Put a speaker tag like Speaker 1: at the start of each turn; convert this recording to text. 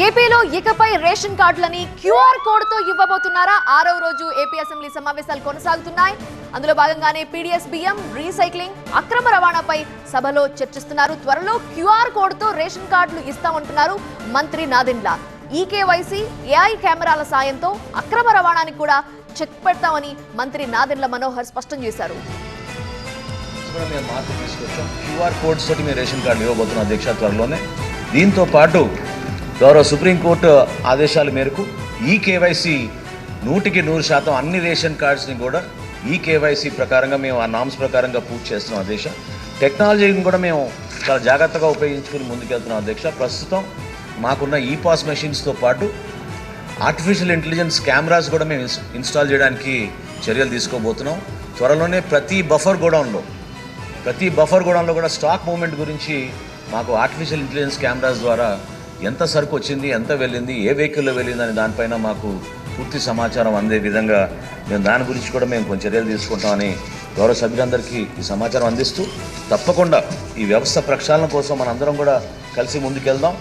Speaker 1: ఏపీలో ఇకపై రేషన్ కార్డులని క్యూఆర్ కోడ్ తో ఇవ్వబోతున్నారా? 6వ రోజు ఏపీ అసెంబ్లీ సమావేశాలు కొనసాగుతున్నాయి. అందులో భాగంగానే పీడీఎస్ బియ్యం, రీసైక్లింగ్, అక్రమ రవాణాపై సభలో చర్చిస్తున్నారు. త్వరలో క్యూఆర్ కోడ్ తో రేషన్ కార్డులు ఇస్తామంటున్నారు మంత్రి నాదెండ్ల. ఈకేవైసీ, ఏఐ కెమెరాల సాయంతో అక్రమ రవాణాని కూడా చెక్ పెడతామని మంత్రి నాదెండ్ల మనోహర్ స్పష్టం చేశారు.
Speaker 2: క్యూఆర్ కోడ్స్ తోటి మేము రేషన్ కార్డు ఇవ్వబోతున్నాం అధ్యక్ష త్వరలోనే. దీంతో పాటు గౌరవ సుప్రీంకోర్టు ఆదేశాల మేరకు ఈ కేవైసీ 100% అన్ని రేషన్ కార్డ్స్ని కూడా ఈ కేవైసీ ప్రకారంగా మేము ఆ నామ్స్ ప్రకారంగా పూర్తి చేస్తున్నాం అధ్యక్ష. టెక్నాలజీని కూడా మేము చాలా జాగ్రత్తగా ఉపయోగించుకుని ముందుకెళ్తున్నాం అధ్యక్ష. ప్రస్తుతం మాకున్న ఈ పాస్ మెషిన్స్తో పాటు ఆర్టిఫిషియల్ ఇంటెలిజెన్స్ కెమెరాస్ కూడా మేము ఇన్స్టాల్ చేయడానికి చర్యలు తీసుకోబోతున్నాం. త్వరలోనే ప్రతి బఫర్ గోడౌన్లో కూడా స్టాక్ మూవ్మెంట్ గురించి మాకు ఆర్టిఫిషియల్ ఇంటెలిజెన్స్ కెమెరాస్ ద్వారా ఎంత సరుకు వచ్చింది, ఎంత వెళ్ళింది, ఏ వెహికల్లో వెళ్ళింది అనే దానిపైన మాకు పూర్తి సమాచారం అందే విధంగా మేము దాని గురించి కూడా మేము కొంచెం చర్యలు తీసుకుంటామని గౌరవ సభ్యులందరికీ ఈ సమాచారం అందిస్తూ తప్పకుండా ఈ వ్యవస్థ ప్రక్షాళన కోసం మనందరం కూడా కలిసి ముందుకెళ్దాం.